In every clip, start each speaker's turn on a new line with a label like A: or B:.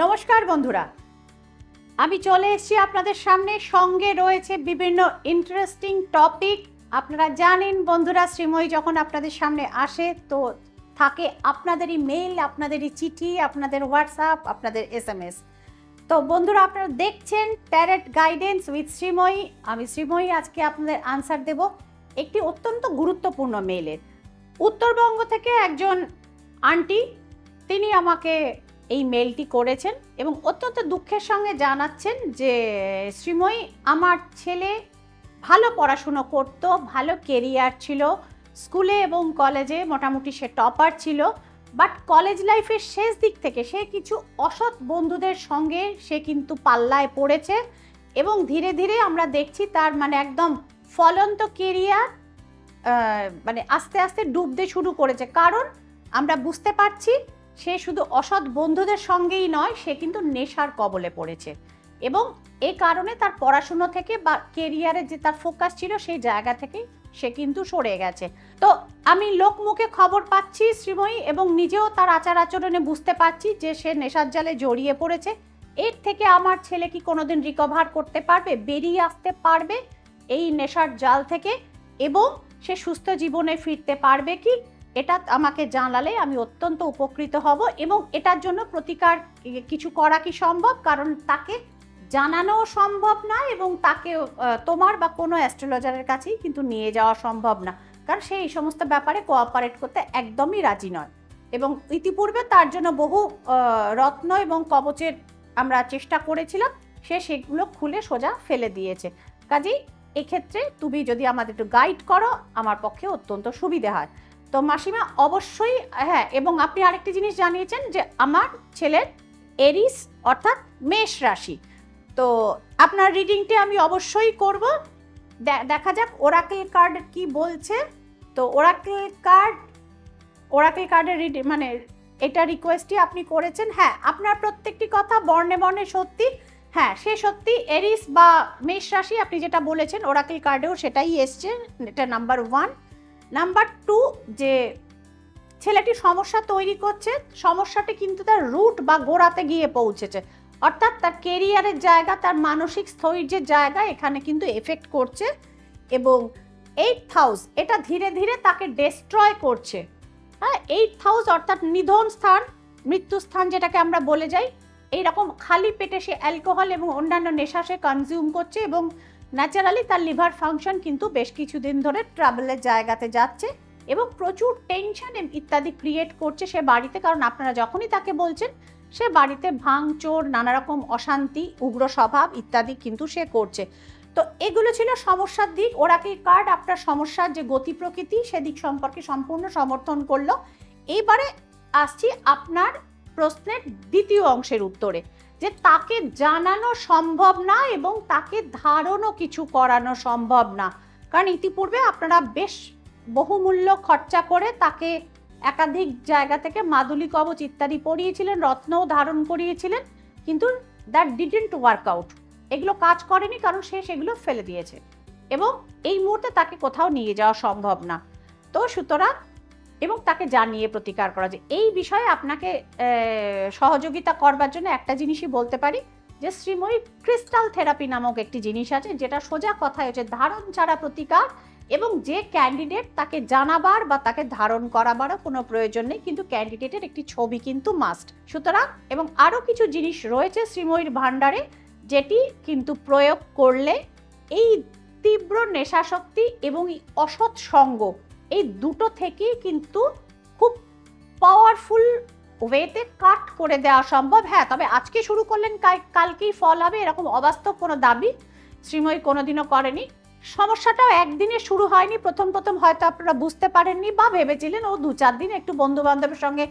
A: নমস্কার বন্ধুরা, আমি চলে এসেছি আপনাদের সামনে। সঙ্গে রয়েছে বিভিন্ন ইন্টারেস্টিং টপিক। আপনারা জানেন বন্ধুরা, শ্রীময়ী যখন আপনাদের সামনে আসে তো থাকে আপনাদেরই মেইল, আপনাদেরই চিঠি, আপনাদের হোয়াটসঅ্যাপ, আপনাদের SMS। তো বন্ধুরা, আপনারা দেখছেন ট্যারট গাইডেন্স উইথ শ্রীময়ী। আমি শ্রীময়ী আজকে আপনাদের আনসার দেব একটি অত্যন্ত গুরুত্বপূর্ণ মেইলের। উত্তরবঙ্গ থেকে একজন আন্টি তিনি আমাকে এই মেলটি করেছেন এবং অত্যন্ত দুঃখের সঙ্গে জানাচ্ছেন যে শ্রীময়ী, আমার ছেলে ভালো পড়াশুনো করত, ভালো কেরিয়ার ছিল, স্কুলে এবং কলেজে মোটামুটি সে টপার ছিল, বাট কলেজ লাইফের শেষ দিক থেকে সে কিছু অসৎ বন্ধুদের সঙ্গে সে কিন্তু পাল্লায় পড়েছে এবং ধীরে ধীরে আমরা দেখছি তার একদম ফলন্ত কেরিয়ার আস্তে আস্তে ডুবতে শুরু করেছে। কারণ আমরা বুঝতে পারছি সে শুধু অসৎ বন্ধুদের সঙ্গেই নয়, সে কিন্তু নেশার কবলে পড়েছে এবং এই কারণে তার পড়াশুনো থেকে বা কেরিয়ারে যে তার ফোকাস ছিল সেই জায়গা থেকে সে কিন্তু সরে গেছে। তো আমি লোকমুখে খবর পাচ্ছি শ্রীময়ী এবং নিজেও তার আচার আচরণে বুঝতে পারছি যে সে নেশার জালে জড়িয়ে পড়েছে। এর থেকে আমার ছেলে কি কোনোদিন রিকভার করতে পারবে, বেরিয়ে আসতে পারবে এই নেশার জাল থেকে এবং সে সুস্থ জীবনে ফিরতে পারবে কি, এটা আমাকে জানালে আমি অত্যন্ত উপকৃত হব। এবং এটার জন্য প্রতিকার কিছু করা কি সম্ভব, কারণ তাকে জানানো সম্ভব না এবং তাকে তোমার বা কোনো অ্যাস্ট্রোলজারের কাছেই কিন্তু নিয়ে যাওয়া সম্ভব না, কারণ সে এই সমস্ত ব্যাপারে কোঅপারেট করতে একদমই রাজি নয়। এবং ইতিপূর্বে তার জন্য বহু রত্ন এবং কবচের আমরা চেষ্টা করেছিলাম, সে সেগুলো খুলে সোজা ফেলে দিয়েছে। কাজেই এক্ষেত্রে তুমি যদি আমাদের একটু গাইড করো আমার পক্ষে অত্যন্ত সুবিধে হয়। তো মাসিমা অবশ্যই, হ্যাঁ, এবং আপনি আরেকটি জিনিস জানিয়েছেন যে আমার ছেলের এরিস অর্থাৎ মেষ রাশি। তো আপনার রিডিংটি আমি অবশ্যই করব। দেখা যাক ওরাকেল কার্ড কি বলছে। তো ওরাকেল কার্ডের এটা রিকোয়েস্টই আপনি করেছেন। হ্যাঁ, আপনার প্রত্যেকটি কথা বর্ণে বর্ণে সত্যি। হ্যাঁ, সে সত্যি এরিস বা মেষ রাশি, আপনি যেটা বলেছেন ওরাকেল কার্ডেও সেটাই এসছে। এটা নাম্বার 1। নাম্বার 2, যে ছেলেটি সমস্যা তৈরি করছে, সমস্যাটি কিন্তু তার রুট বা গোড়াতে গিয়ে পৌঁছেছে, অর্থাৎ তার কেরিয়ারের জায়গা, তার মানসিক স্থৈর্যের জায়গা এখানে কিন্তু এফেক্ট করছে এবং 8th হাউস এটা ধীরে ধীরে তাকে ডেস্ট্রয় করছে। হ্যাঁ, 8th হাউস অর্থাৎ নিধন স্থান, মৃত্যু স্থান যেটাকে আমরা বলে যাই। এইরকম খালি পেটে সে অ্যালকোহল এবং অন্যান্য নেশা সে কনজিউম করছে এবং ন্যাচারালি তার লিভার ফাংশন কিন্তু বেশ কিছুদিন ধরে ট্রাবলের জায়গাতে যাচ্ছে এবং প্রচুর টেনশন ইত্যাদি ক্রিয়েট করছে সে বাড়িতে। কারণ আপনারা যখনই তাকে বলছেন সে বাড়িতে ভাঙচোর, নানা রকম অশান্তি, উগ্র স্বভাব ইত্যাদি কিন্তু সে করছে। তো এগুলো ছিল সমস্যার দিক। ওরাকেল কার্ড আপনার সমস্যার যে গতি প্রকৃতি সেদিক সম্পর্কে সম্পূর্ণ সমর্থন করলো। এইবারে আসছি আপনার প্রশ্নের দ্বিতীয় অংশের উত্তরে, যে তাকে জানানো সম্ভব না এবং তাকে ধারণও কিছু করানো সম্ভব না, কারণ ইতিপূর্বে আপনারা বেশ বহুমূল্য খরচা করে তাকে একাধিক জায়গা থেকে মাদুলি কবচ ইত্যাদি পরিয়েছিলেন, রত্নও ধারণ করিয়েছিলেন, কিন্তু দ্যাট ডিডন্ট ওয়ার্ক আউট। এগুলো কাজ করেনি, কারণ সে সেগুলো ফেলে দিয়েছে এবং এই মুহূর্তে তাকে কোথাও নিয়ে যাওয়া সম্ভব না। তো সুতরাং এবং তাকে জানিয়ে প্রতিকার করা যায়। এই বিষয়ে আপনাকে সহযোগিতা করবার জন্য একটা জিনিসই বলতে পারি, যে শ্রীময়ী ক্রিস্টাল থেরাপি নামক একটি জিনিস আছে, যেটা সোজা কথায় হচ্ছে ধারণ ছাড়া প্রতিকার, এবং যে ক্যান্ডিডেট তাকে জানাবার বা তাকে ধারণ করাবারও কোনো প্রয়োজন নেই, কিন্তু ক্যান্ডিডেটের একটি ছবি কিন্তু মাস্ট। সুতরাং এবং আরও কিছু জিনিস রয়েছে শ্রীময়ীর ভাণ্ডারে, যেটি কিন্তু প্রয়োগ করলে এই তীব্র নেশাশক্তি এবং এই অসৎ সঙ্গ এই দুটো থেকেই কিন্তু খুব পাওয়ারফুল ওয়েতে কাট করে দেওয়া সম্ভব। হ্যাঁ, তবে আজকে শুরু করলেন কালকেই ফল হবে এরকম অবাস্তব কোনো দাবি শ্রীময়ী কোনোদিনও করেনি। সমস্যাটাও একদিনে শুরু হয়নি। প্রথম হয়তো আপনারা বুঝতে পারেননি বা ভেবেছিলেন ও 2-4 দিন একটু বন্ধু বান্ধবের সঙ্গে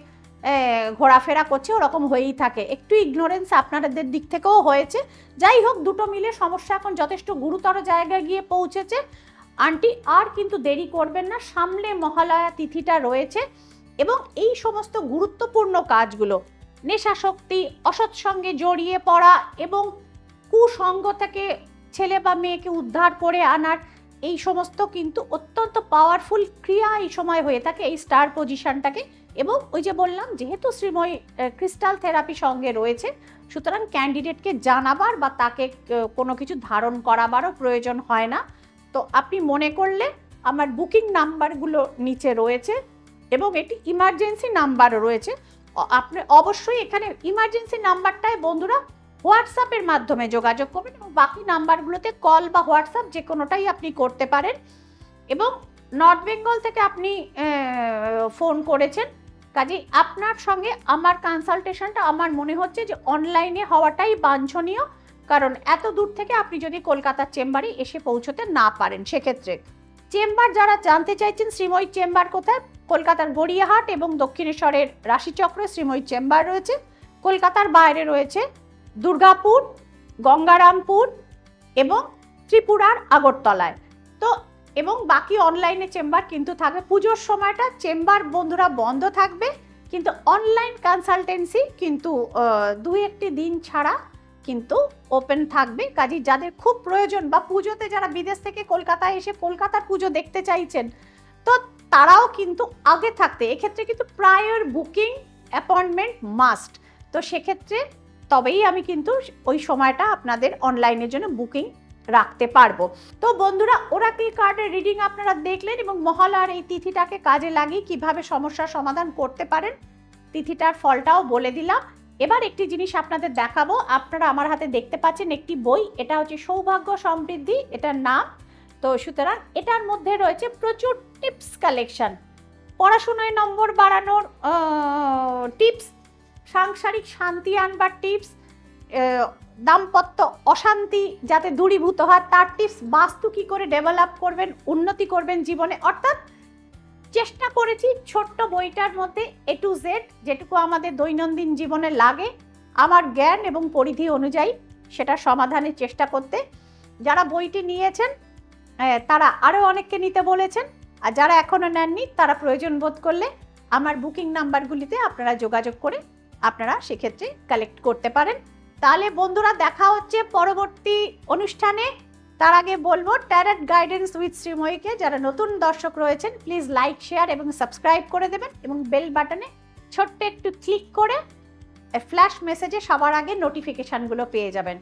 A: ঘোরাফেরা করছে, ওরকম হয়েই থাকে, একটু ইগনোরেন্স আপনাদের দিক থেকেও হয়েছে। যাই হোক, দুটো মিলে সমস্যা এখন যথেষ্ট গুরুতর জায়গায় গিয়ে পৌঁছেছে। আন্টি আর কিন্তু দেরি করবেন না, সামনে মহালয়া তিথিটা রয়েছে এবং এই সমস্ত গুরুত্বপূর্ণ কাজগুলো, নেশাশক্তি, অসৎ সঙ্গে জড়িয়ে পড়া এবং কুসঙ্গ থেকে ছেলে বা মেয়েকে উদ্ধার করে আনার এই সমস্ত কিন্তু অত্যন্ত পাওয়ারফুল ক্রিয়া এই সময় হয়ে থাকে এই স্টার পজিশনটাকে। এবং ওই যে বললাম, যেহেতু শ্রীময়ী ক্রিস্টাল থেরাপি সঙ্গে রয়েছে, সুতরাং ক্যান্ডিডেটকে জানাবার বা তাকে কোনো কিছু ধারণ করাবারও প্রয়োজন হয় না। তো আপনি মনে করলে আমার বুকিং নাম্বারগুলো নিচে রয়েছে এবং এটি ইমার্জেন্সি নাম্বারও রয়েছে। আপনি অবশ্যই এখানে ইমার্জেন্সি নাম্বারটায় বন্ধুরা হোয়াটসঅ্যাপের মাধ্যমে যোগাযোগ করবেন এবং বাকি নাম্বারগুলোতে কল বা হোয়াটসঅ্যাপ যে কোনোটাই আপনি করতে পারেন। এবং নর্থ বেঙ্গল থেকে আপনি ফোন করেছেন, কাজেই আপনার সঙ্গে আমার কনসালটেশনটা আমার মনে হচ্ছে যে অনলাইনে হওয়াটাই বাঞ্ছনীয়, কারণ এত দূর থেকে আপনি যদি কলকাতার চেম্বারে এসে পৌঁছতে না পারেন, সেক্ষেত্রে চেম্বার যারা জানতে চাইছেন শ্রীময়ী চেম্বার কোথায়, কলকাতার গড়িয়াহাট এবং দক্ষিণেশ্বরের রাশিচক্রে শ্রীময়ী চেম্বার রয়েছে। কলকাতার বাইরে রয়েছে দুর্গাপুর, গঙ্গারামপুর এবং ত্রিপুরার আগরতলায়। তো এবং বাকি অনলাইনে চেম্বার কিন্তু থাকবে। পুজোর সময়টা চেম্বার বন্ধুরা বন্ধ থাকবে, কিন্তু অনলাইন কনসালটেন্সি কিন্তু 2-1 দিন ছাড়া কিন্তু ওপেন থাকবে। কাজে যাদের খুব প্রয়োজন বা পুজোতে যারা বিদেশ থেকে কলকাতায় এসে কলকাতার পুজো দেখতে চাইছেন, তো তারাও কিন্তু আগে থাকতে, এক্ষেত্রে কিন্তু প্রায়র বুকিং অ্যাপয়েন্টমেন্ট মাস্ট। তো সেক্ষেত্রে তবেই আমি কিন্তু ওই সময়টা আপনাদের অনলাইনের জন্য বুকিং রাখতে পারবো। তো বন্ধুরা, ওরাকেল কার্ডের রিডিং আপনারা দেখলেন এবং মহালয়ার এই তিথিটাকে কাজে লাগিয়ে কিভাবে সমস্যার সমাধান করতে পারেন, তিথিটার ফলটাও বলে দিলাম। এবার একটি জিনিস আপনাদের দেখাবো। আপনারা আমার হাতে দেখতে পাচ্ছেন একটি বই, এটা হচ্ছে সৌভাগ্য সমৃদ্ধি এটার নাম। তো সুতরাং এটার মধ্যে রয়েছে প্রচুর টিপস কালেকশন, পড়াশোনায় নম্বর বাড়ানোর টিপস, সাংসারিক শান্তি আনবার টিপস, দাম্পত্য অশান্তি যাতে দূরীভূত হয় তার টিপস, বাস্তু কী করে ডেভেলপ করবেন, উন্নতি করবেন জীবনে। অর্থাৎ চেষ্টা করেছি ছোট্ট বইটার মধ্যে A to Z যেটুকু আমাদের দৈনন্দিন জীবনে লাগে আমার জ্ঞান এবং পরিধি অনুযায়ী সেটা সমাধানের চেষ্টা করতে। যারা বইটি নিয়েছেন তারা আরও অনেককে নিতে বলেছেন, আর যারা এখনও নেননি তারা প্রয়োজন বোধ করলে আমার বুকিং নাম্বারগুলিতে আপনারা যোগাযোগ করে আপনারা সেক্ষেত্রে কালেক্ট করতে পারেন। তাহলে বন্ধুরা, দেখা হচ্ছে পরবর্তী অনুষ্ঠানে। তার আগে বলবো, ট্যারট গাইডেন্স উইথ শ্রীময়ীকে যারা নতুন দর্শক রয়েছেন প্লিজ লাইক, শেয়ার এবং সাবস্ক্রাইব করে দেবেন এবং বেল বাটনে ছোট্ট একটু ক্লিক করে ফ্ল্যাশ মেসেজে সবার আগে নোটিফিকেশানগুলো পেয়ে যাবেন।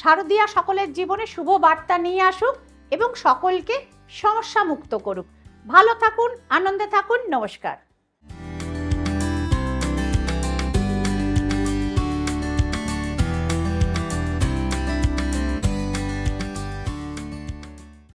A: শারদীয়া সকলের জীবনে শুভ বার্তা নিয়ে আসুক এবং সকলকে সমস্যা মুক্ত করুক। ভালো থাকুন, আনন্দে থাকুন, নমস্কার।